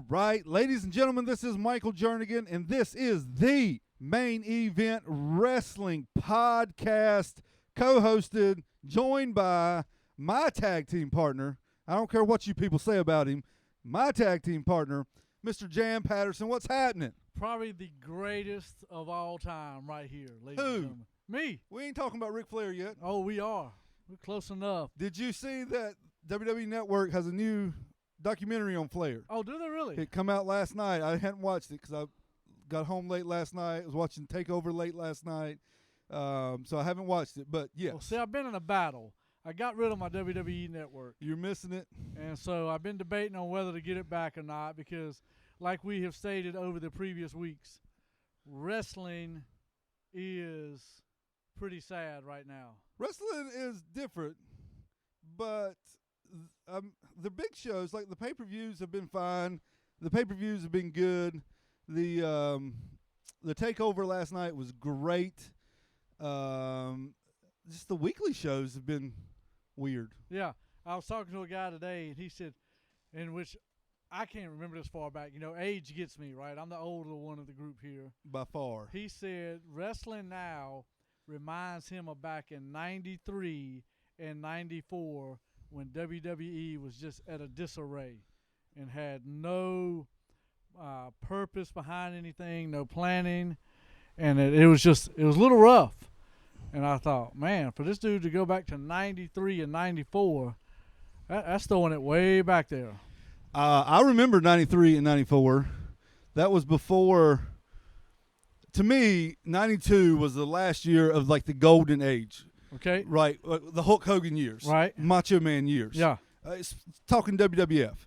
right. Ladies and gentlemen, this is Michael Jernigan, and this is the Main Event Wrestling Podcast, co-hosted, joined by my tag team partner. I don't care what you people say about him. My tag team partner, Mr. Jan Patterson. What's happening? Probably the greatest of all time right here, ladies and gentlemen. Me. We ain't talking about Ric Flair yet. Oh, we are. We're close enough. Did you see that WWE Network has a new documentary on Flair? Oh, do they really? It come out last night. I hadn't watched it because I got home late last night. I was watching TakeOver late last night, so I haven't watched it. But yes. Well, see, I've been in a battle. I got rid of my WWE Network. You're missing it? And so I've been debating on whether to get it back or not because, like we have stated over the previous weeks, wrestling is pretty sad right now. Wrestling is different, but the big shows, like the pay-per-views, have been fine. The pay-per-views have been good. The TakeOver last night was great. Just the weekly shows have been weird. Yeah. I was talking to a guy today, and he said, in which I can't remember this far back. You know, age gets me, right? I'm the older one of the group here. By far. He said wrestling now reminds him of back in 93 and 94 when WWE was just at a disarray and had no purpose behind anything, no planning, and it was a little rough. And I thought, man, for this dude to go back to 93 and 94, that's throwing it way back there. I remember 93 and 94. That was before, to me, 92 was the last year of like the golden age. Okay. Right. The Hulk Hogan years. Right. Macho Man years. Yeah. It's talking WWF.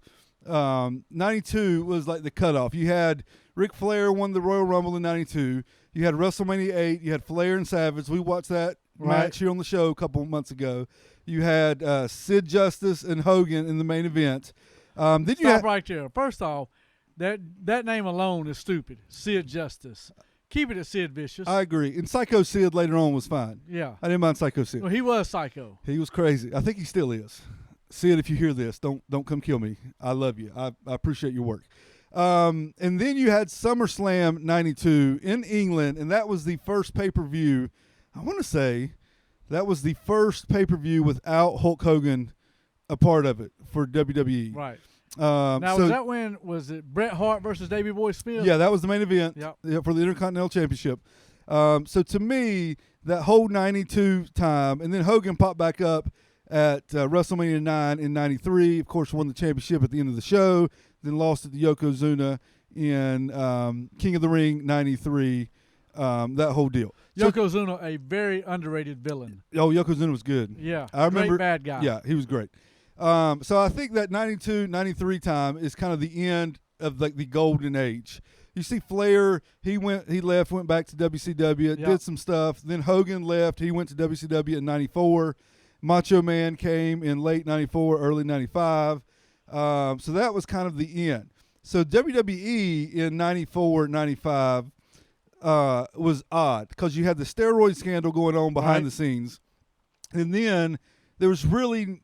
92 was like the cutoff. You had Ric Flair won the Royal Rumble in 92. You had WrestleMania 8. You had Flair and Savage. We watched that match here on the show a couple of months ago. You had Sid Justice and Hogan in the main event. Stop right there. First off, that name alone is stupid. Sid Justice. Keep it at Sid Vicious. I agree. And Psycho Sid later on was fine. Yeah. I didn't mind Psycho Sid. Well, he was psycho. He was crazy. I think he still is. Sid, if you hear this, don't come kill me. I love you. I appreciate your work. And then you had SummerSlam 92 in England, and that was the first pay-per-view. I want to say that was the first pay-per-view without Hulk Hogan a part of it for WWE. Right. Now, was it Bret Hart versus Davey Boy Smith? Yeah, that was the main event for the Intercontinental Championship. So to me, that whole 92 time, and then Hogan popped back up at WrestleMania 9 in 93, of course won the championship at the end of the show, then lost it to Yokozuna in King of the Ring 93, that whole deal. Yokozuna, a very underrated villain. Oh, Yokozuna was good. Yeah, I remember, great bad guy. Yeah, he was great. So I think that 92, 93 time is kind of the end of like the golden age. You see Flair, he left, went back to WCW, did some stuff. Then Hogan left, he went to WCW in 94. Macho Man came in late 94, early 95. So that was kind of the end. So WWE in 94, 95 was odd because you had the steroid scandal going on behind the scenes. And then there was really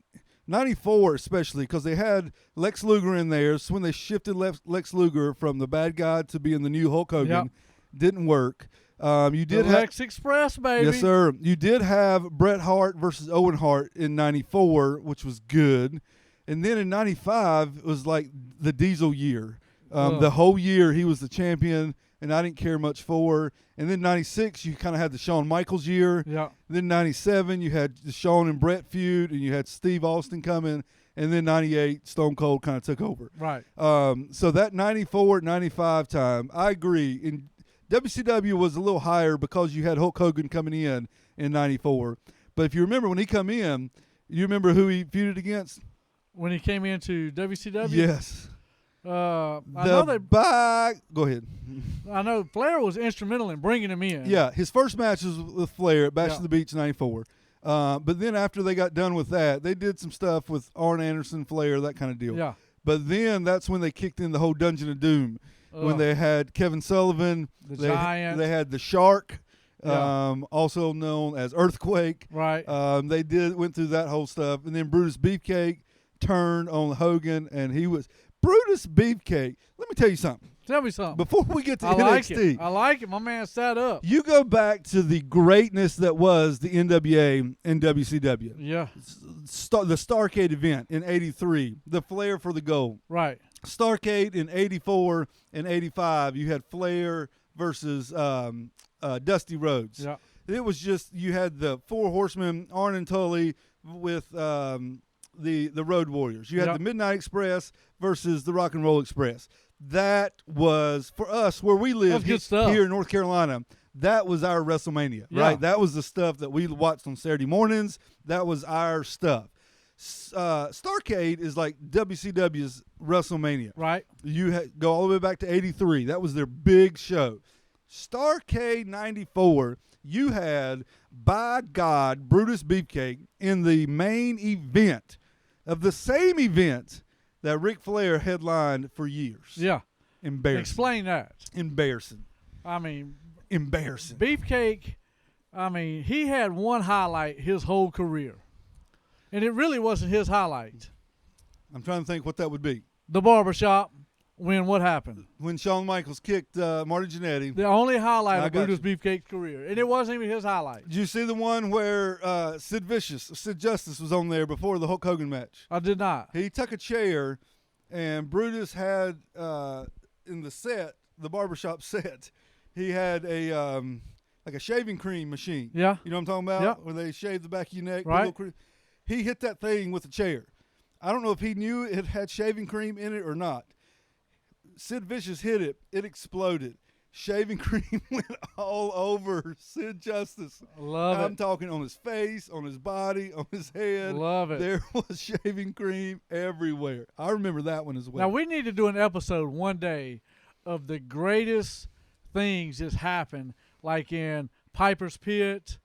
94 especially because they had Lex Luger in there. So when they shifted Lex Luger from the bad guy to being the new Hulk Hogan, didn't work. You did have Lex Express, baby. Yes, sir. You did have Bret Hart versus Owen Hart in 94, which was good. And then in 95, it was like the Diesel year. The whole year he was the champion, and I didn't care much for. And then 96, you kind of had the Shawn Michaels year. Yeah. Then 97, you had the Shawn and Bret feud, and you had Steve Austin coming. And then 98, Stone Cold kind of took over. Right. So that 94, 95 time, I agree. In WCW was a little higher because you had Hulk Hogan coming in 94. But if you remember when he come in, you remember who he feuded against? When he came into WCW? Yes. Go ahead. I know Flair was instrumental in bringing him in. Yeah, his first match was with Flair at Bash to the Beach 94. But then after they got done with that, they did some stuff with Arn Anderson, Flair, that kind of deal. Yeah. But then that's when they kicked in the whole Dungeon of Doom. When they had Kevin Sullivan, the Giant. They had the Shark, also known as Earthquake. Right. They went through that whole stuff, and then Brutus Beefcake turned on Hogan, and he was Brutus Beefcake. Let me tell you something. Tell me something. Before we get to I like NXT, it. I like it. My man sat up. you go back to the greatness that was the NWA and WCW. Yeah. The Starrcade event in '83, the Flair for the gold. Right. Starrcade in '84 and '85, you had Flair versus Dusty Rhodes. Yeah. It was just, you had the Four Horsemen, Arn and Tully with the Road Warriors. You had the Midnight Express versus the Rock and Roll Express. That was, for us, where we live here in North Carolina, that was our WrestleMania, right? That was the stuff that we watched on Saturday mornings. That was our stuff. Starrcade is like WCW's WrestleMania. Right. You go all the way back to '83. That was their big show. Starrcade '94, you had, by God, Brutus Beefcake in the main event of the same event that Ric Flair headlined for years. Yeah. Embarrassing. Explain that. Embarrassing. I mean, embarrassing. Beefcake, I mean, he had one highlight his whole career. And it really wasn't his highlight. I'm trying to think what that would be. The barbershop, when what happened? When Shawn Michaels kicked Marty Jannetty. The only highlight of Brutus Beefcake's career. And it wasn't even his highlight. Did you see the one where Sid Justice was on there before the Hulk Hogan match? I did not. He took a chair, and Brutus had, in the set, the barbershop set, he had a like a shaving cream machine. Yeah. You know what I'm talking about? Yeah. Where they shave the back of your neck. Right. He hit that thing with a chair. I don't know if he knew it had shaving cream in it or not. Sid Vicious hit it. It exploded. Shaving cream went all over Sid Justice. Love it. I'm talking on his face, on his body, on his head. Love it. There was shaving cream everywhere. I remember that one as well. Now, we need to do an episode one day of the greatest things that's happened, like in Piper's Pit,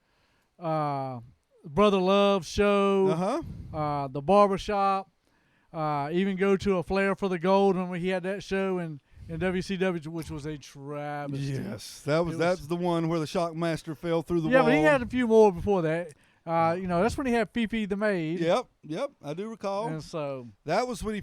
Brother Love's show, the barbershop, even go to a Flair for the Gold when he had that show in WCW, which was a travesty. Yes, that's the one where the Shockmaster fell through the wall. Yeah, but he had a few more before that. That's when he had Fifi the Maid. Yep, I do recall. And so that was when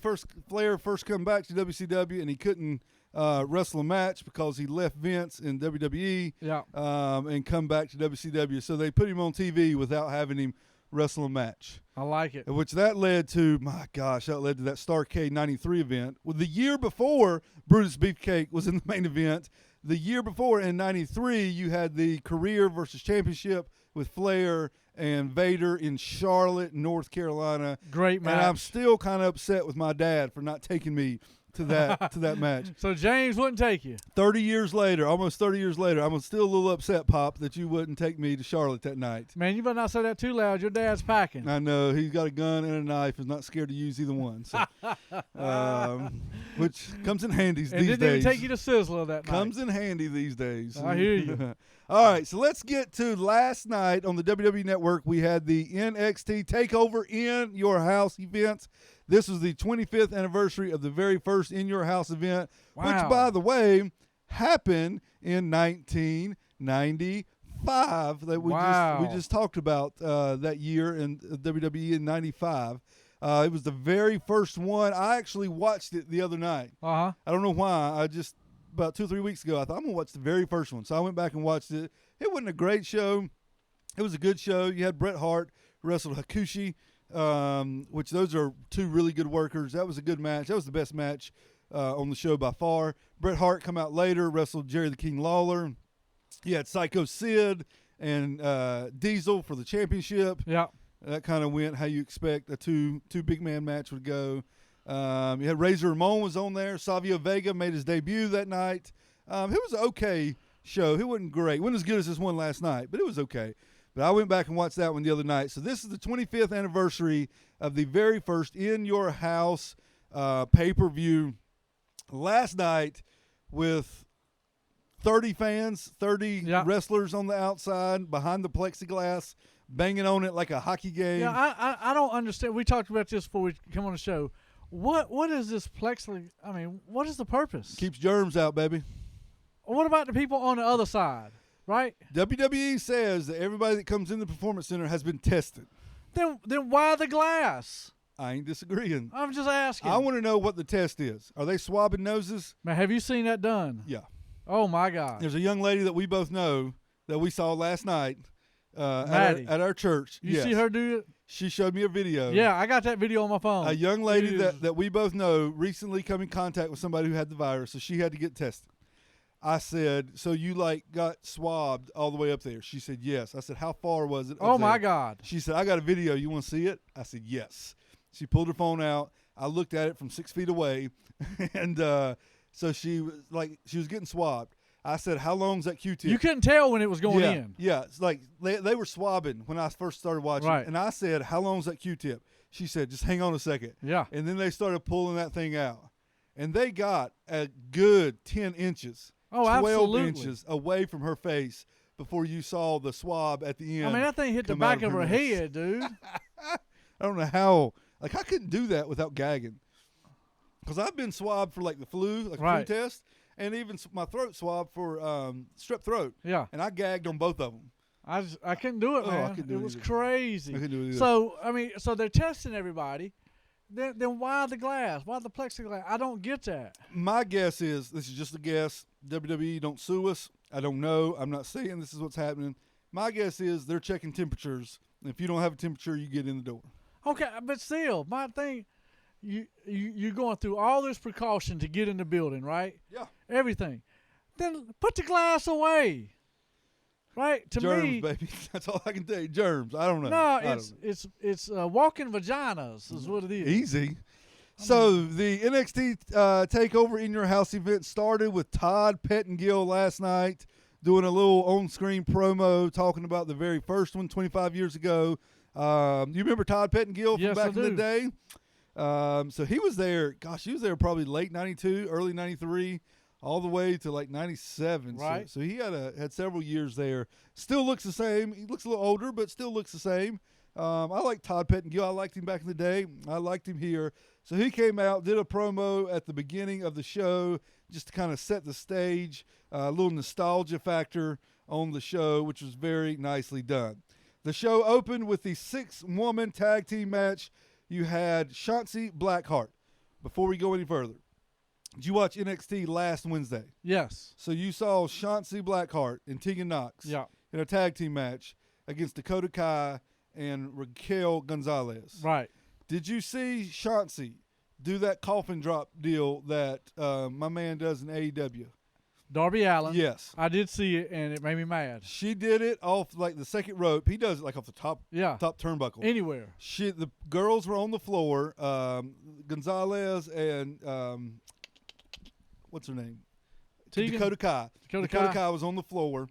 Flair first come back to WCW, and he couldn't wrestle a match because he left Vince in WWE. And come back to WCW. So they put him on TV without having him wrestle a match. I like it. Which that led to, my gosh, that led to that Starrcade '93 event. Well, the year before Brutus Beefcake was in the main event, the year before in '93, you had the Career versus Championship with Flair and Vader in Charlotte, North Carolina. Great match. And I'm still kind of upset with my dad for not taking me to that match. So James wouldn't take you. 30 years later, almost 30 years later, I'm still a little upset, Pop, that you wouldn't take me to Charlotte that night. Man, you better not say that too loud. Your dad's packing. I know. He's got a gun and a knife. He's not scared to use either one. So, which comes in handy these days. And didn't even take you to Sizzler that night. Comes in handy these days. I hear you. All right, so let's get to last night on the WWE Network. We had the NXT TakeOver in Your House event. This was the 25th anniversary of the very first In Your House event, which, by the way, happened in 1995. That we just talked about that year in WWE in '95. It was the very first one. I actually watched it the other night. I don't know why. About 2 or 3 weeks ago, I thought I'm gonna watch the very first one. So I went back and watched it. It wasn't a great show. It was a good show. You had Bret Hart wrestled Hakushi. Which those are two really good workers. That was a good match. That was the best match on the show by far. Bret Hart come out later, wrestled Jerry the King Lawler. You had Psycho Sid and Diesel for the championship. Yeah. That kind of went how you expect a two big man match would go. You had Razor Ramon was on there. Savio Vega made his debut that night. It was an okay show. It wasn't great. It wasn't as good as this one last night, but it was okay. But I went back and watched that one the other night. So this is the 25th anniversary of the very first In Your House pay-per-view. Last night with 30 fans, 30 wrestlers on the outside behind the plexiglass, banging on it like a hockey game. Yeah, I don't understand. We talked about this before we come on the show. What is this plexiglass? I mean, what is the purpose? Keeps germs out, baby. What about the people on the other side? Right? WWE says that everybody that comes in the Performance Center has been tested. Then why the glass? I ain't disagreeing. I'm just asking. I want to know what the test is. Are they swabbing noses? Man, have you seen that done? Yeah. Oh, my God. There's a young lady that we both know that we saw last night at our church. You see her do it? She showed me a video. Yeah, I got that video on my phone. A young lady that we both know recently come in contact with somebody who had the virus, so she had to get tested. I said, so you got swabbed all the way up there? She said, yes. I said, how far was it? Oh, my God. She said, I got a video. You want to see it? I said, yes. She pulled her phone out. I looked at it from 6 feet away, and so she was getting swabbed. I said, how long's that Q-tip? You couldn't tell when it was going in. Yeah, it's like they were swabbing when I first started watching. Right. And I said, how long's that Q-tip? She said, just hang on a second. Yeah. And then they started pulling that thing out. And they got a good 10 inches. 12 absolutely. inches away from her face before you saw the swab at the end. I mean, that thing hit the back of her head, dude. I don't know how. Like, I couldn't do that without gagging. Because I've been swabbed for, like, the flu, like a flu test, and even my throat swab for strep throat. Yeah. And I gagged on both of them. I couldn't do it, man. I couldn't do it was either. crazy. I couldn't do it either. So, I mean, so they're testing everybody. Then why the glass? Why the plexiglass? I don't get that. My guess is, this is just a guess, WWE don't sue us. I don't know. I'm not saying this is what's happening. My guess is they're checking temperatures. And if you don't have a temperature, you get in the door. Okay, but still, my thing, you're going through all this precaution to get in the building, right? Yeah. Everything. Then put the glass away. Right? To Germs, me, baby. That's all I can tell you. Germs. I don't know. No, it's walking vaginas is what it is. Easy. So the NXT TakeOver in your house event started with Todd Pettengill last night doing a little on-screen promo talking about the very first one 25 years ago. You remember Todd Pettengill from back in the day? So he was there. Gosh, he was there probably late 92, early 93. All the way to like 97. Right. So he had several years there. Still looks the same. He looks a little older, but still looks the same. I like Todd Pettengill. I liked him back in the day. I liked him here. So he came out, did a promo at the beginning of the show just to kind of set the stage, a little nostalgia factor on the show, which was very nicely done. The show opened with the 6-woman tag team match. You had Chauncey Blackheart. Before we go any further, did you watch NXT last Wednesday? Yes. So you saw Chauncey Blackheart and Tegan Knox in a tag team match against Dakota Kai and Raquel Gonzalez. Right. Did you see Chauncey do that coffin drop deal that my man does in AEW? Darby Allin. Yes. I did see it, and it made me mad. She did it off like the second rope. He does it like off the top turnbuckle. Anywhere. The girls were on the floor. Gonzalez and what's her name? Tegan? Dakota Kai. Dakota Kai was on the floor.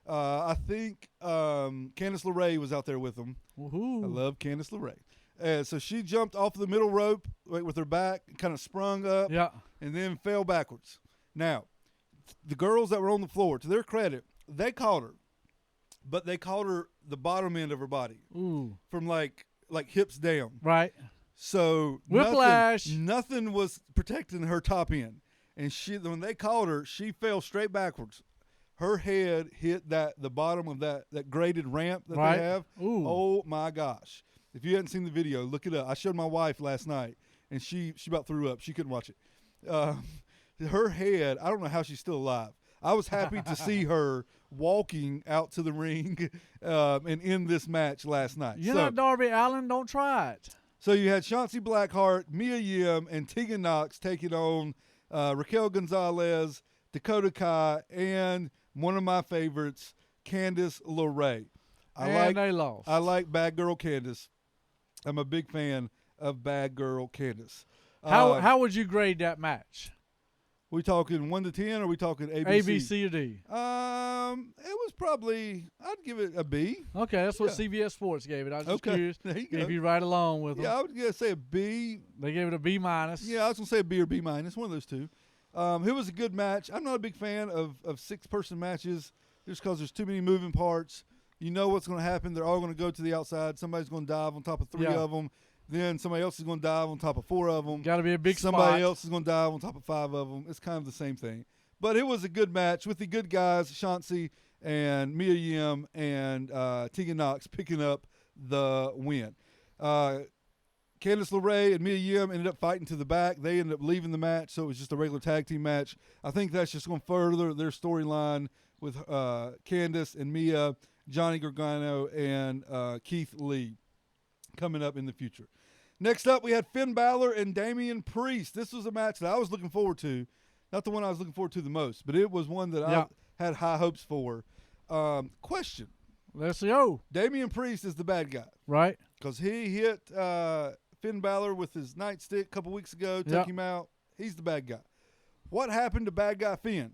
I think Candice LeRae was out there with them. Woohoo. I love Candice LeRae. So she jumped off the middle rope with her back, kind of sprung up, and then fell backwards. Now, the girls that were on the floor, to their credit, they caught her, but they caught her the bottom end of her body. Ooh. From like hips down. Right. So whiplash. Nothing was protecting her top end. And when they caught her, she fell straight backwards. Her head hit the bottom of that graded ramp that they have. Ooh. Oh my gosh! If you hadn't seen the video, look it up. I showed my wife last night, and she about threw up. She couldn't watch it. Her head, I don't know how she's still alive. I was happy to see her walking out to the ring and in this match last night. You're not Darby Allin. Don't try it. So you had Chauncey Blackheart, Mia Yim, and Tegan Knox taking on Raquel Gonzalez, Dakota Kai, and one of my favorites, Candice LeRae. They lost. I like Bad Girl Candice. I'm a big fan of Bad Girl Candice. How would you grade that match? We talking 1 to 10, or are we talking ABC? A, B, C, or D? It was probably, I'd give it a B. Okay, that's what CBS Sports gave it. I was just curious. There you go. If you right along with them. Yeah, I would say a B. They gave it a B minus. Yeah, I was going to say a B or B minus, one of those two. It was a good match. I'm not a big fan of 6-person matches just because there's too many moving parts. You know what's going to happen. They're all going to go to the outside. Somebody's going to dive on top of 3 of them. Then somebody else is going to dive on top of 4 of them. Got to be a big Somebody else is going to dive on top of 5 of them. It's kind of the same thing. But it was a good match with the good guys, Chauncey and Mia Yim and Tegan Knox picking up the win. Candice LeRae and Mia Yim ended up fighting to the back. They ended up leaving the match, so it was just a regular tag team match. I think that's just going to further their storyline with Candice and Mia, Johnny Gargano, and Keith Lee coming up in the future. Next up, we had Finn Balor and Damian Priest. This was a match that I was looking forward to. Not the one I was looking forward to the most, but it was one that I had high hopes for. Question. Let's go. Damian Priest is the bad guy. Right. Because he hit Finn Balor with his nightstick a couple weeks ago, took him out. He's the bad guy. What happened to bad guy Finn?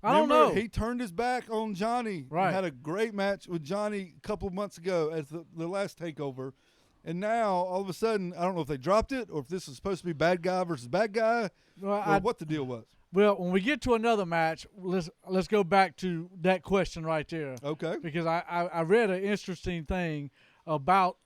I don't know. He turned his back on Johnny. Right. And had a great match with Johnny a couple of months ago at the last TakeOver. And now, all of a sudden, I don't know if they dropped it or if this is supposed to be bad guy versus bad guy or what the deal was. Well, when we get to another match, let's go back to that question right there. Okay. Because I read an interesting thing about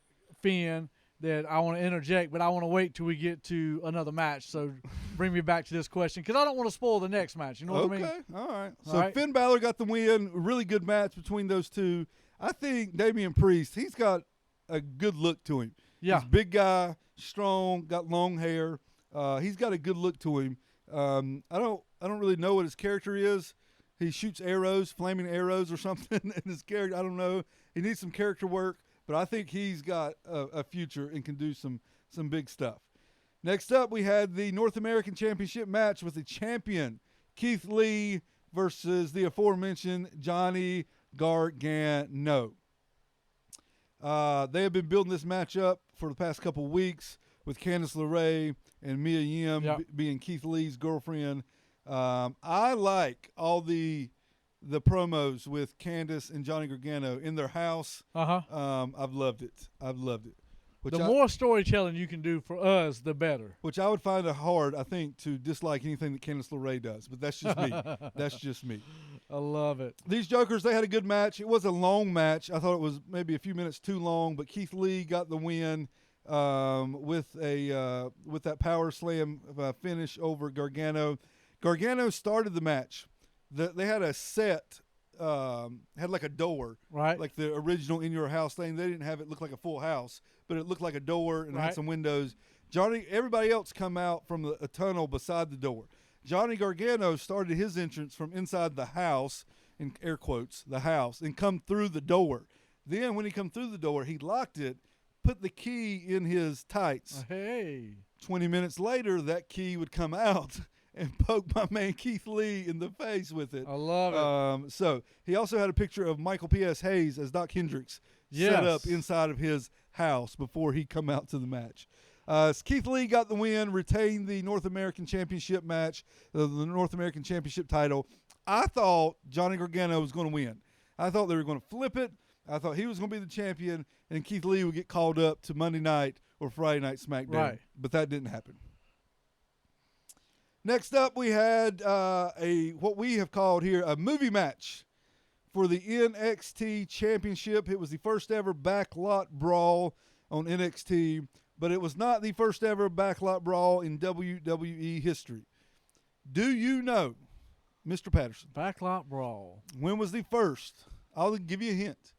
Finn that I want to interject, but I want to wait till we get to another match. So bring me back to this question because I don't want to spoil the next match. You know what I mean? Okay. All right. So Finn Balor got the win. Really good match between those two. I think Damian Priest, he's got a good look to him. Yeah. He's a big guy, strong, got long hair. He's got a good look to him. I don't really know what his character is. He shoots arrows, flaming arrows or something in his character. I don't know. He needs some character work, but I think he's got a future and can do some big stuff. Next up, we had the North American Championship match with the champion, Keith Lee, versus the aforementioned Johnny Gargano. They have been building this match up for the past couple weeks with Candice LeRae and Mia Yim being Keith Lee's girlfriend. I like all the promos with Candice and Johnny Gargano in their house. I've loved it. The more storytelling you can do for us, the better. Which I would find it hard, I think, to dislike anything that Candice LeRae does. But that's just me. That's just me. I love it. These jokers, they had a good match. It was a long match. I thought it was maybe a few minutes too long. But Keith Lee got the win with that power slam finish over Gargano. Gargano started the match. They had a set, had like a door, right? Like the original In Your House thing. They didn't have it look like a full house, but it looked like a door and had some windows. Everybody else come out from a tunnel beside the door. Johnny Gargano started his entrance from inside the house, in air quotes, the house, and come through the door. Then when he come through the door, he locked it, put the key in his tights. Hey. 20 minutes later, that key would come out and poke my man Keith Lee in the face with it. I love it. So he also had a picture of Michael P.S. Hayes as Doc Hendricks set up inside of his house before he come out to the match. Keith Lee got the win, retained the North American Championship match, the North American Championship title. I thought Johnny Gargano was going to win. I thought they were going to flip it. I thought he was going to be the champion, and Keith Lee would get called up to Monday night or Friday night SmackDown. Right. But that didn't happen. Next up, we had what we have called here a movie match for the NXT Championship. It was the first ever backlot brawl on NXT, but it was not the first ever backlot brawl in WWE history. Do you know, Mr. Patterson? Backlot brawl. When was the first? I'll give you a hint.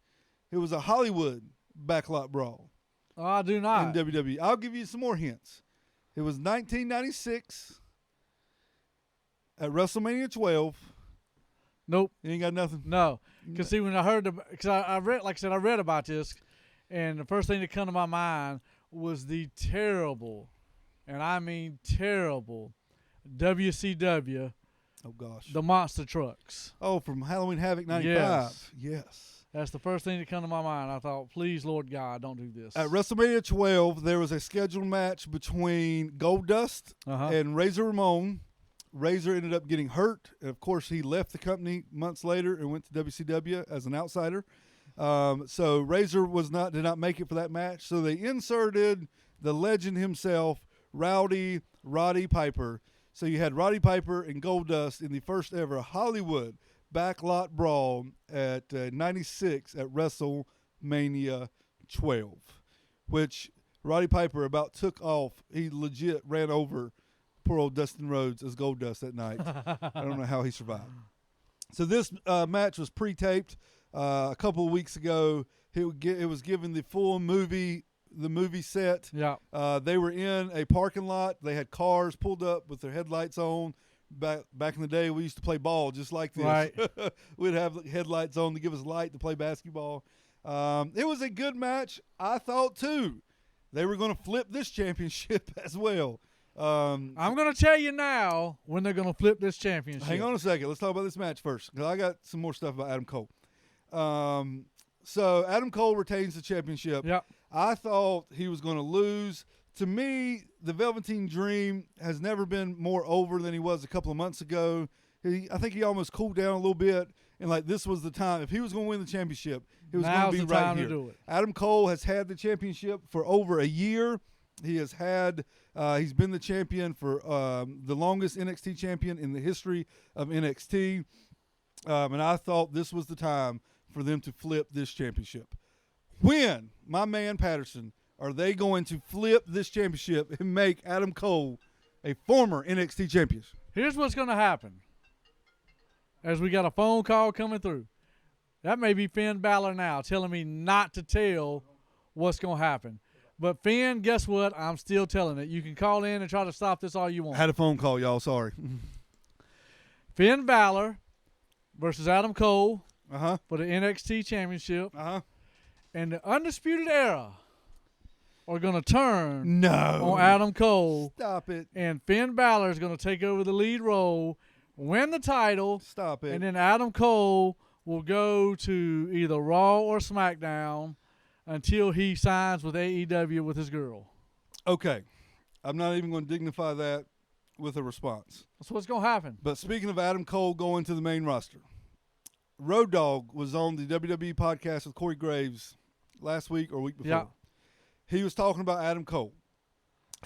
It was a Hollywood backlot brawl. Oh, I do not. In WWE. I'll give you some more hints. It was 1996 at WrestleMania 12. Nope. You ain't got nothing? No. Because see, when I heard, because I read, like I said, I read about this, and the first thing that come to my mind was the terrible, and I mean terrible, WCW. Oh gosh. The monster trucks. Oh, from Halloween Havoc 95. Yes. That's the first thing that come to my mind. I thought, please, Lord God, don't do this. At WrestleMania 12, there was a scheduled match between Goldust and Razor Ramon. Razor ended up getting hurt. And of course, he left the company months later and went to WCW as an outsider. So Razor did not make it for that match. So they inserted the legend himself, Roddy Piper. So you had Roddy Piper and Goldust in the first ever Hollywood backlot brawl at 96 at WrestleMania 12, which Roddy Piper about took off. He legit ran over poor old Dustin Rhodes as Goldust that night. I don't know how he survived. So this match was pre-taped a couple of weeks ago. It was given the full movie the movie set. Yeah. They were in a parking lot. They had cars pulled up with their headlights on. Back in the day, we used to play ball just like this. Right. We'd have headlights on to give us light to play basketball. It was a good match. I thought, too, they were going to flip this championship as well. I'm going to tell you now when they're going to flip this championship. Hang on a second. Let's talk about this match first, because I got some more stuff about Adam Cole. So Adam Cole retains the championship. Yep. I thought he was going to lose. To me, the Velveteen Dream has never been more over than he was a couple of months ago. I think he almost cooled down a little bit, and like this was the time. If he was going to win the championship, he was going to be right here. To do it. Adam Cole has had the championship for over a year. He has had. He's been the champion for the longest NXT champion in the history of NXT, and I thought this was the time for them to flip this championship. When, my man Patterson, are they going to flip this championship and make Adam Cole a former NXT champion? Here's what's going to happen. As we got a phone call coming through. That may be Finn Balor now telling me not to tell what's going to happen. But Finn, guess what? I'm still telling it. You can call in and try to stop this all you want. I had a phone call, y'all. Sorry. Finn Balor versus Adam Cole for the NXT championship. Uh-huh. And the Undisputed Era are going to turn on Adam Cole. Stop it. And Finn Balor is going to take over the lead role, win the title. Stop it. And then Adam Cole will go to either Raw or SmackDown until he signs with AEW with his girl. Okay. I'm not even going to dignify that with a response. That's what's going to happen. But speaking of Adam Cole going to the main roster, Road Dogg was on the WWE podcast with Corey Graves last week or week before. Yeah. He was talking about Adam Cole.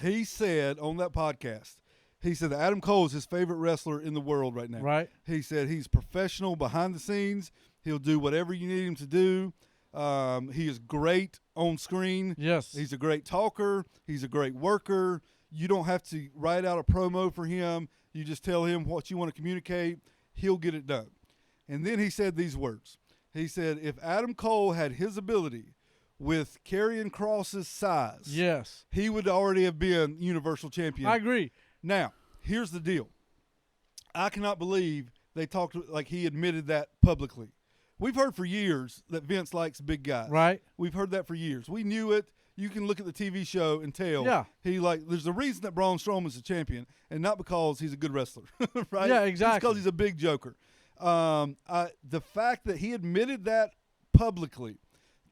He said on that podcast, he said that Adam Cole is his favorite wrestler in the world right now. Right. He said he's professional behind the scenes. He'll do whatever you need him to do. He is great on screen. Yes. He's a great talker. He's a great worker. You don't have to write out a promo for him. You just tell him what you want to communicate. He'll get it done. And then he said these words. He said, if Adam Cole had his ability with Karrion Kross's size, yes, he would already have been Universal Champion. I agree. Now, here's the deal. I cannot believe they talked like he admitted that publicly. We've heard for years that Vince likes big guys. Right. We've heard that for years. We knew it. You can look at the TV show and tell. Yeah. There's a reason that Braun Strowman's a champion, and not because he's a good wrestler, right? Yeah, exactly. It's because he's a big joker. The fact that he admitted that publicly,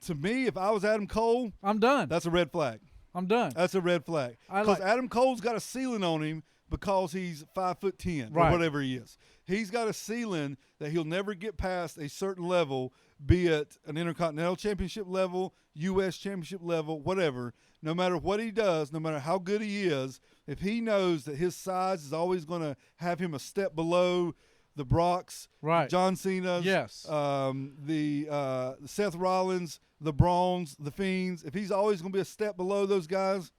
to me, if I was Adam Cole, I'm done. that's a red flag. I'm done. That's a red flag. Because Adam Cole's got a ceiling on him because he's 5'10" or whatever he is. He's got a ceiling that he'll never get past a certain level, be it an Intercontinental Championship level, U.S. Championship level, whatever. No matter what he does, no matter how good he is, if he knows that his size is always going to have him a step below the Brocks, right, John Cena's, yes, the Seth Rollins, the Brawns, the Fiends, if he's always going to be a step below those guys,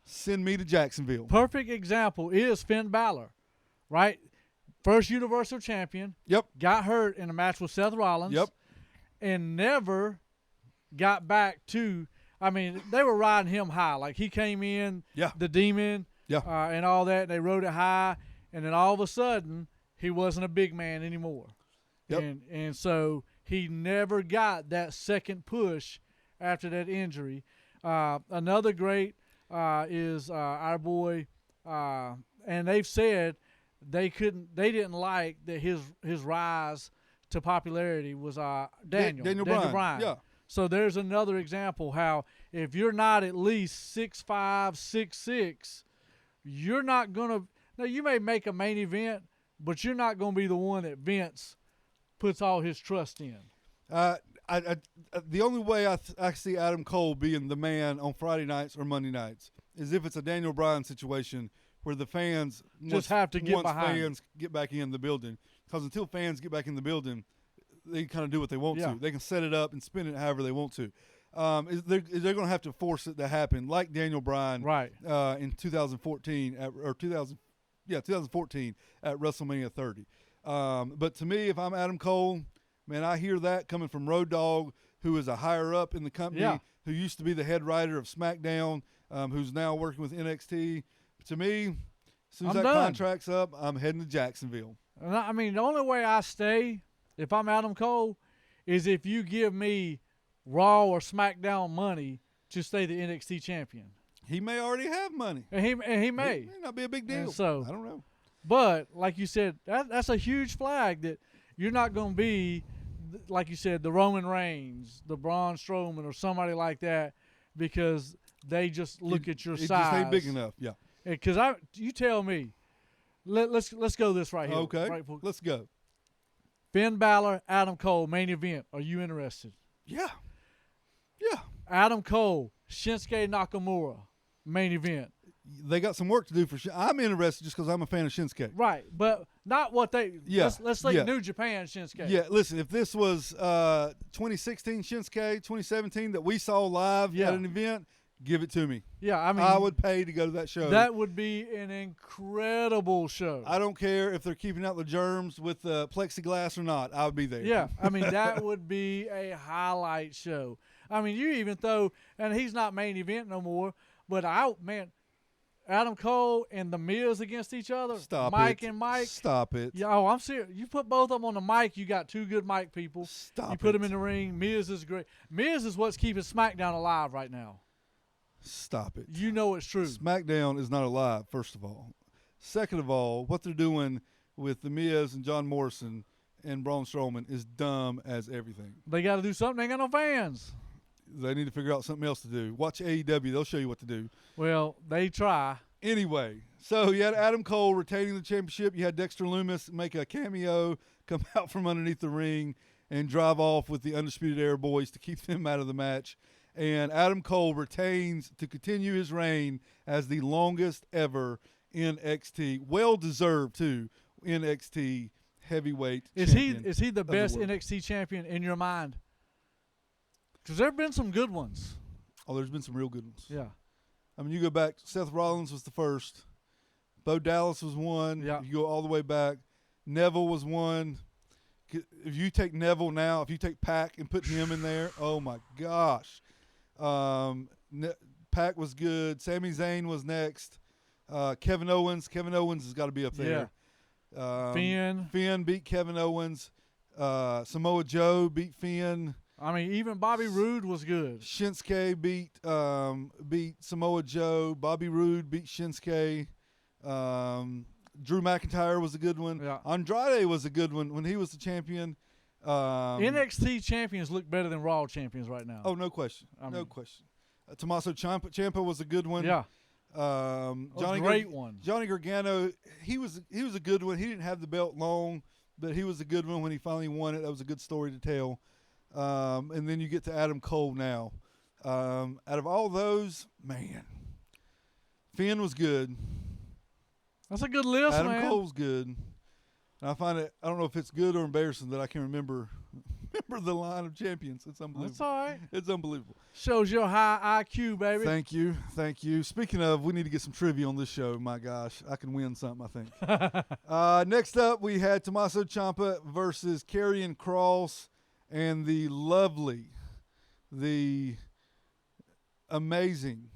send me to Jacksonville. Perfect example is Finn Balor, right? First Universal Champion. Yep. Got hurt in a match with Seth Rollins. Yep. And never got back to, I mean, they were riding him high. Like he came in, the Demon, and all that, and they rode it high. And then all of a sudden, he wasn't a big man anymore. Yep. And so he never got that second push after that injury. Another great is our boy, and they've said they didn't like that his rise to popularity was Daniel Bryan. Yeah. So there's another example how if you're not at least 6'5", 6'6", you're not gonna. Now you may make a main event, but you're not gonna be the one that Vince puts all his trust in. The only way I see Adam Cole being the man on Friday nights or Monday nights is if it's a Daniel Bryan situation where the fans just have to get behind. Fans get back in the building, because until fans get back in the building, they kind of do what they want to. They can set it up and spin it however they want to. They're going to have to force it to happen, like Daniel Bryan, right? In 2014 2014 at WrestleMania 30. But to me, if I'm Adam Cole, man, I hear that coming from Road Dogg, who is a higher up in the company, who used to be the head writer of SmackDown, who's now working with NXT. To me, as soon as that contract's up, I'm heading to Jacksonville. I mean, the only way I stay, if I'm Adam Cole, is if you give me Raw or SmackDown money to stay the NXT champion. He may already have money. And he may. It may not be a big deal. And so, I don't know. But, like you said, that's a huge flag that you're not going to be, like you said, the Roman Reigns, the Braun Strowman, or somebody like that, because they just look at your size. It just ain't big enough, yeah. Because you tell me, let's go this right here. Okay, right, let's go. Finn Balor, Adam Cole, main event. Are you interested? Yeah. Adam Cole, Shinsuke Nakamura, main event. They got some work to do for I'm interested just because I'm a fan of Shinsuke. Right, but not what they. Yeah. Let's think New Japan Shinsuke. Yeah, listen, if this was 2016 Shinsuke, 2017 that we saw live at an event, give it to me. Yeah, I mean, I would pay to go to that show. That would be an incredible show. I don't care if they're keeping out the germs with plexiglass or not. I would be there. Yeah, I mean, that would be a highlight show. I mean, you even throw, and he's not main event no more, but Adam Cole and The Miz against each other. Stop Mike it. and Mike. Stop it. Yeah, oh, I'm serious. You put both of them on the mic, you got two good mic people. Stop it. You put them in the ring. Miz is great. Miz is what's keeping SmackDown alive right now. Stop it. You know it's true. SmackDown is not alive, first of all. Second of all, what they're doing with The Miz and John Morrison and Braun Strowman is dumb as everything. They got to do something. They ain't got no fans. They need to figure out something else to do. Watch AEW. They'll show you what to do. Well, they try. Anyway, so you had Adam Cole retaining the championship. You had Dexter Lumis make a cameo, come out from underneath the ring, and drive off with the Undisputed Era boys to keep them out of the match. And Adam Cole retains to continue his reign as the longest ever NXT, well-deserved, too, NXT heavyweight champion. Is he the best NXT champion in your mind? Because there have been some good ones. Oh, there's been some real good ones. Yeah. I mean, you go back, Seth Rollins was the first. Bo Dallas was one. Yeah. You go all the way back. Neville was one. If you take Neville now, if you take Pac and put him in there, oh, my gosh. Pac was good. Sami Zayn was next. Kevin Owens has got to be up there. Yeah. Finn beat Kevin Owens. Samoa Joe beat Finn. I mean, even Bobby Roode was good. Shinsuke beat Samoa Joe. Bobby Roode beat Shinsuke. Drew McIntyre was a good one. Yeah. Andrade was a good one when he was the champion. NXT champions look better than Raw champions right now. Oh, no question. No question. Tommaso Ciampa was a good one. Yeah. Johnny great one. Johnny Gargano, he was a good one. He didn't have the belt long, but he was a good one when he finally won it. That was a good story to tell. And then you get to Adam Cole now. Out of all those, man, Finn was good. That's a good list, man. Adam Cole's good. And I find it, I don't know if it's good or embarrassing that I can remember the line of champions. It's unbelievable. That's all right. It's unbelievable. Shows your high IQ, baby. Thank you. Speaking of, we need to get some trivia on this show. My gosh, I can win something, I think. Next up, we had Tommaso Ciampa versus Karrion Kross. And the lovely, the amazing,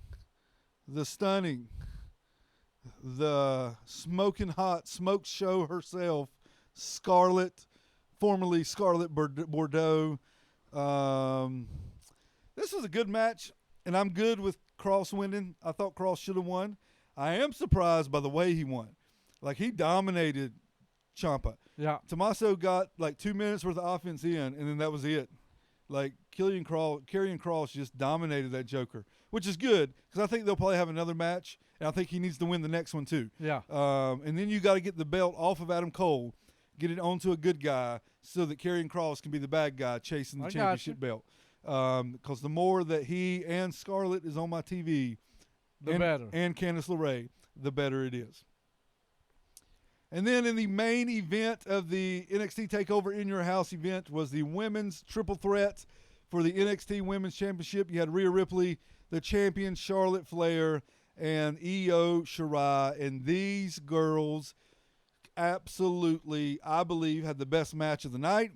the stunning, the smoking hot smoke show herself, Scarlett, formerly Scarlett Bordeaux. This was a good match, and I'm good with Kross winning. I thought Kross should have won. I am surprised by the way he won. Like, he dominated Ciampa. Yeah. Tommaso got like 2 minutes worth of offense in, and then that was it. Like, Karrion Kross just dominated that Joker, which is good because I think they'll probably have another match, and I think he needs to win the next one too. Yeah. And then you got to get the belt off of Adam Cole, get it onto a good guy so that Karrion Kross can be the bad guy chasing the championship belt. Because the more that he and Scarlett is on my TV, the better. And Candice LeRae, the better it is. And then in the main event of the NXT TakeOver In Your House event was the women's triple threat for the NXT Women's Championship. You had Rhea Ripley, the champion, Charlotte Flair, and Io Shirai. And these girls absolutely, I believe, had the best match of the night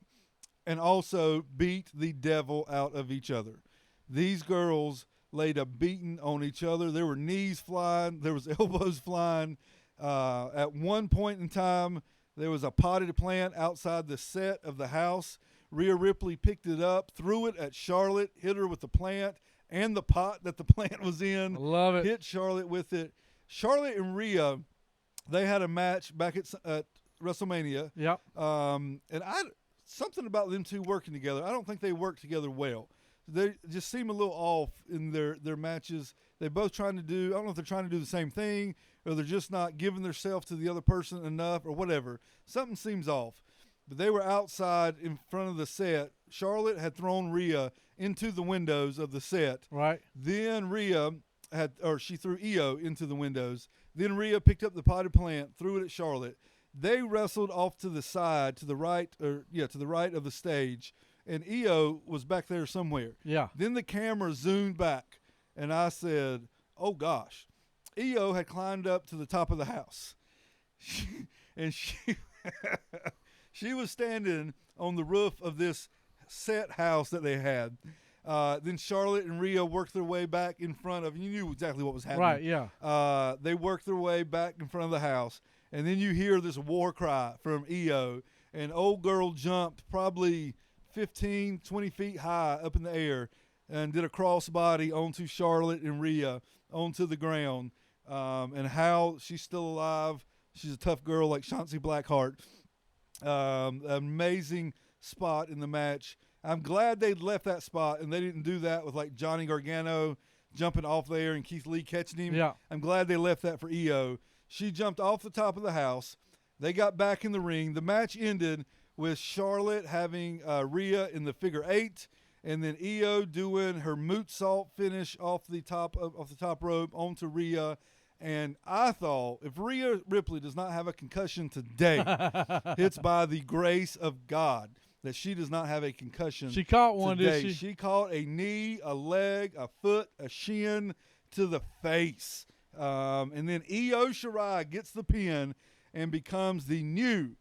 and also beat the devil out of each other. These girls laid a beating on each other. There were knees flying. There was elbows flying. At one point in time, there was a potted plant outside the set of the house. Rhea Ripley picked it up, threw it at Charlotte, hit her with the plant and the pot that the plant was in. Love it. Hit Charlotte with it. Charlotte and Rhea, they had a match back at WrestleMania. Yep. And something about them two working together. I don't think they work together well. They just seem a little off in their matches. They're both trying to do, I don't know if they're trying to do the same thing or they're just not giving themselves to the other person enough or whatever. Something seems off. But they were outside in front of the set. Charlotte had thrown Rhea into the windows of the set. Right. Then she threw Io into the windows. Then Rhea picked up the potted plant, threw it at Charlotte. They wrestled off to the side, to the right of the stage, and Io was back there somewhere. Yeah. Then the camera zoomed back, and I said, "Oh gosh." Io had climbed up to the top of the house, and she was standing on the roof of this set house that they had. Then Charlotte and Rhea worked their way back in front of, you knew exactly what was happening. Right, yeah. They worked their way back in front of the house, and then you hear this war cry from Io, and old girl jumped probably 15, 20 feet high up in the air and did a crossbody onto Charlotte and Rhea onto the ground. And how she's still alive. She's a tough girl like Shotzi Blackheart. Amazing spot in the match. I'm glad they left that spot and they didn't do that with like Johnny Gargano jumping off there and Keith Lee catching him. Yeah. I'm glad they left that for Io. She jumped off the top of the house. They got back in the ring. The match ended with Charlotte having Rhea in the figure 8, and then Io doing her moonsault finish off the top rope onto Rhea. And I thought, if Rhea Ripley does not have a concussion today, it's by the grace of God that she does not have a concussion. She caught one, today. did she? She caught a knee, a leg, a foot, a shin to the face. And then Io Shirai gets the pin and becomes the new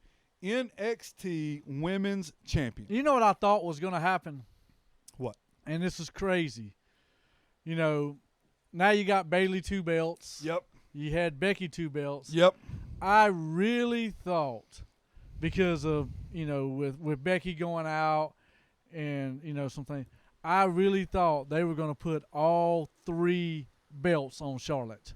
NXT Women's Champion. You know what I thought was going to happen? What? And this is crazy. You know, now you got Bayley 2 belts. Yep. You had Becky 2 belts. Yep. I really thought, because of, you know, with Becky going out and, you know, something, I really thought they were going to put all 3 belts on Charlotte.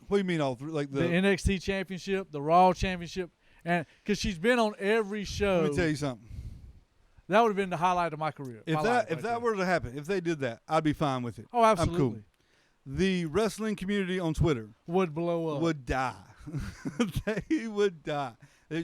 What do you mean all three? Like the NXT Championship, the Raw Championship, and because she's been on every show. Let me tell you something. That would have been the highlight of my career. If that were to happen, if they did that, I'd be fine with it. Oh, absolutely. I'm cool. The wrestling community on Twitter would blow up. Would die. They would die.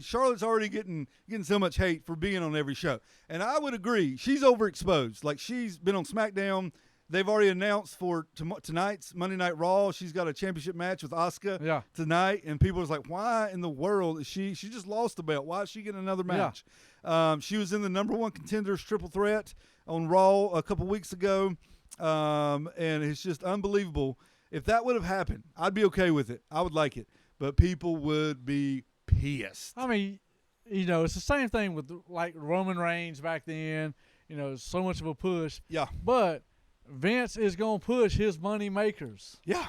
Charlotte's already getting so much hate for being on every show. And I would agree. She's overexposed. Like, she's been on SmackDown. They've already announced for tonight's Monday Night Raw, she's got a championship match with Asuka tonight. And people are like, why in the world is she just lost the belt. Why is she getting another match? Yeah. She was in the number 1 contenders triple threat on Raw a couple weeks ago. And it's just unbelievable. If that would have happened, I'd be okay with it. I would like it. But people would be pissed. I mean, you know, it's the same thing with like Roman Reigns back then. You know, so much of a push. Yeah. But Vince is going to push his money makers. Yeah.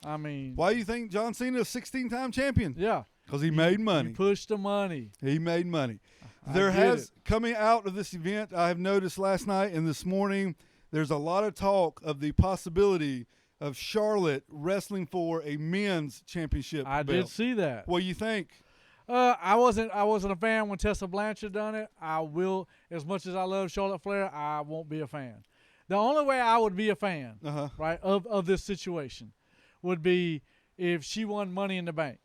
I mean, why do you think John Cena is a 16-time champion? Yeah. Because he made money. He pushed the money. He made money. There has, coming out of this event, I have noticed last night and this morning, there's a lot of talk of the possibility of Charlotte wrestling for a men's championship belt. I did see that. What do you think? I wasn't a fan when Tessa Blanchard done it. I will, as much as I love Charlotte Flair, I won't be a fan. The only way I would be a fan, right, of this situation would be if she won Money in the Bank.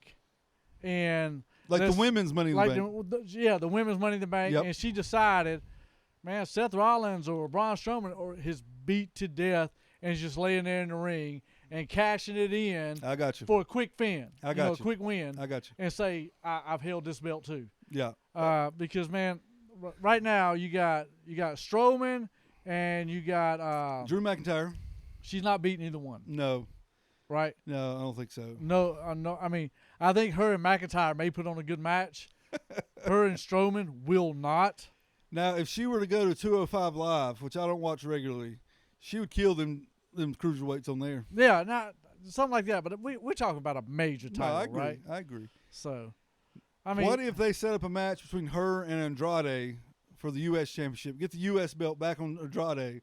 And like the women's Money in the Bank. The women's Money in the Bank. Yep. And she decided, man, Seth Rollins or Braun Strowman is beat to death and is just laying there in the ring and cashing it in. I got you. For a quick fin. I got you. A quick win. I got you. And say, I've held this belt too. Yeah. Because, man, right now you got Strowman and you got Drew McIntyre. She's not beating either one. No. Right? No, I don't think so. No. I mean, I think her and McIntyre may put on a good match. Her and Strowman will not. Now, if she were to go to 205 Live, which I don't watch regularly, She would kill them cruiserweights on there. Yeah, not something like that. But we're talking about a major title, I agree. right? I agree. So, I mean, what if they set up a match between her and Andrade for the U.S. Championship? Get the U.S. belt back on Andrade,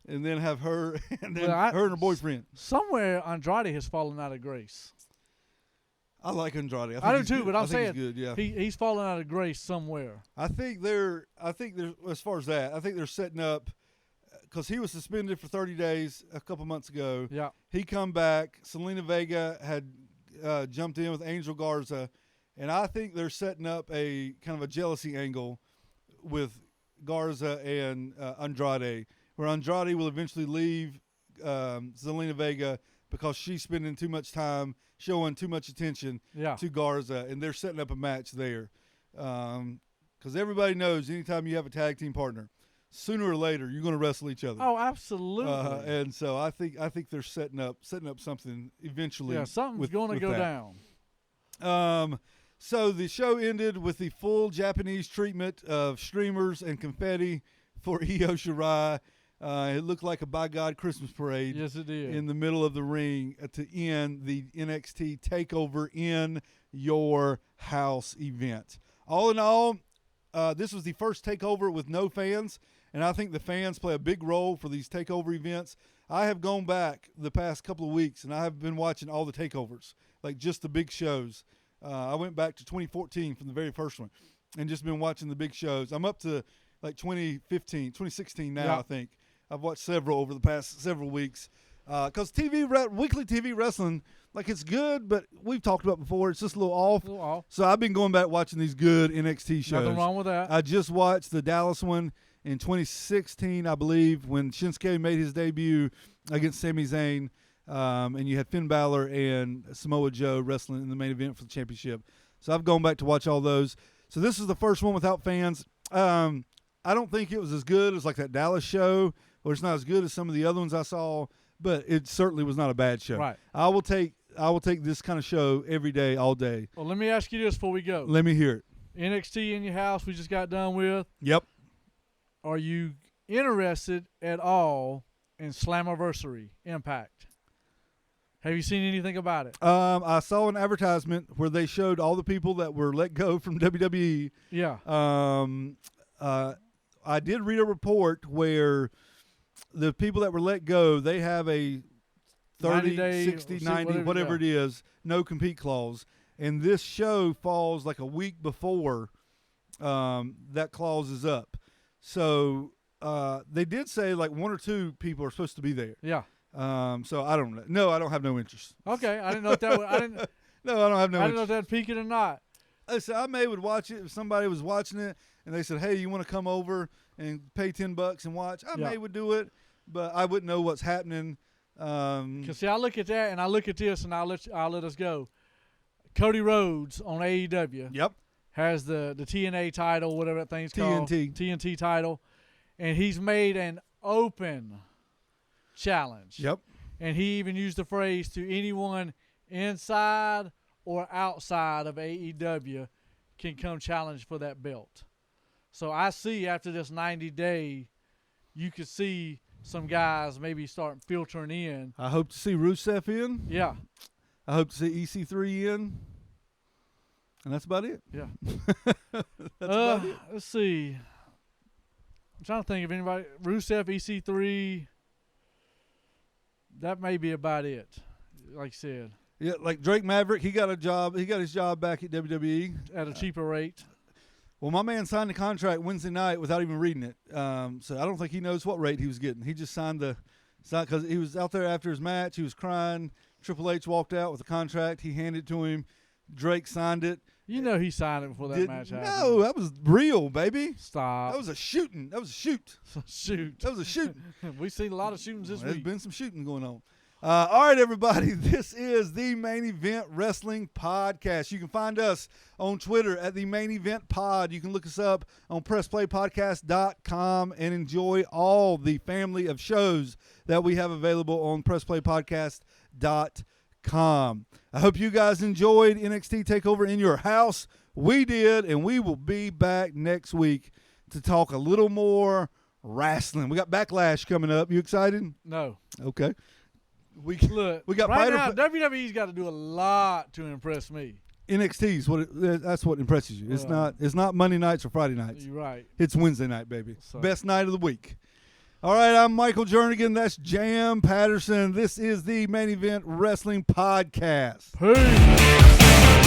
and then have her and then her and her boyfriend. Somewhere Andrade has fallen out of grace. I like Andrade. I do too, good. but I'm saying he's good. Yeah, he's fallen out of grace somewhere. I think they're as far as that. I think they're setting up because he was suspended for 30 days a couple months ago. Yeah, he come back. Selena Vega had jumped in with Angel Garza, and I think they're setting up a kind of a jealousy angle with Garza and Andrade, where Andrade will eventually leave Zelina Vega because she's spending too much time showing too much attention to Garza, and they're setting up a match there. Because everybody knows anytime you have a tag team partner, sooner or later you're going to wrestle each other. Oh, absolutely. And so I think they're setting up something eventually. Yeah, something's going to go down. So the show ended with the full Japanese treatment of streamers and confetti for Io Shirai. It looked like a by God Christmas parade. Yes, it did. In the middle of the ring to end the NXT TakeOver in Your House event. All in all, this was the first TakeOver with no fans, and I think the fans play a big role for these TakeOver events. I have gone back the past couple of weeks, and I have been watching all the TakeOvers, like just the big shows. I went back to 2014 from the very first one and just been watching the big shows. I'm up to like 2016 now, I think. I've watched several over the past several weeks because weekly TV wrestling, like it's good, but we've talked about before, it's just a little off. So I've been going back watching these good NXT shows. Nothing wrong with that. I just watched the Dallas one in 2016, I believe, when Shinsuke made his debut against Sami Zayn. And you had Finn Balor and Samoa Joe wrestling in the main event for the championship. So I've gone back to watch all those. So this is the first one without fans. I don't think it was as good as like that Dallas show, or it's not as good as some of the other ones I saw, but it certainly was not a bad show. Right. I will take this kind of show every day, all day. Well, let me ask you this before we go. Let me hear it. NXT in your house we just got done with. Yep. Are you interested at all in Slammiversary Impact? Have you seen anything about it? I saw an advertisement where they showed all the people that were let go from WWE. Yeah. I did read a report where the people that were let go, they have a 30, 60, 90, whatever it is, no compete clause. And this show falls like a week before that clause is up. So they did say like one or two people are supposed to be there. Yeah. So I don't know. No, I don't have no interest. Okay, I didn't know if that. I didn't. No, I don't have no. I didn't know if that peaked it or not. Listen, I would watch it if somebody was watching it and they said, "Hey, you want to come over and pay $10 and watch?" I would do it, but I wouldn't know what's happening. Cause see, I look at that and I look at this and I'll let us go. Cody Rhodes on AEW. Yep. Has the TNA title, whatever that thing's called. TNT title, and he's made an open challenge. Yep. And he even used the phrase to anyone inside or outside of AEW can come challenge for that belt. So I see after this 90-day, you could see some guys maybe start filtering in. I hope to see Rusev in. Yeah. I hope to see EC3 in. And that's about it. Yeah. That's about it. Let's see. I'm trying to think of anybody. Rusev, EC3. That may be about it, like you said. Yeah, like Drake Maverick, he got a job. He got his job back at WWE. At a cheaper rate. Well, my man signed the contract Wednesday night without even reading it. So I don't think he knows what rate he was getting. He just signed because he was out there after his match. He was crying. Triple H walked out with the contract. He handed it to him. Drake signed it. You know he signed it before that match happened. No, that was real, baby. Stop. That was a shooting. That was a shoot. Shoot. That was a shooting. We've seen a lot of shootings this week. There's been some shooting going on. All right, everybody. This is the Main Event Wrestling Podcast. You can find us on Twitter at the Main Event Pod. You can look us up on PressPlayPodcast.com and enjoy all the family of shows that we have available on PressPlayPodcast.com. I hope you guys enjoyed NXT TakeOver in your house. We did, and we will be back next week to talk a little more wrestling. We got Backlash coming up. You excited? No. Okay. We got right now, WWE's got to do a lot to impress me. NXT's that's what impresses you. It's not Monday nights or Friday nights. You're right. It's Wednesday night, baby. So. Best night of the week. All right, I'm Michael Jernigan. That's Jam Patterson. This is the Main Event Wrestling Podcast. Peace.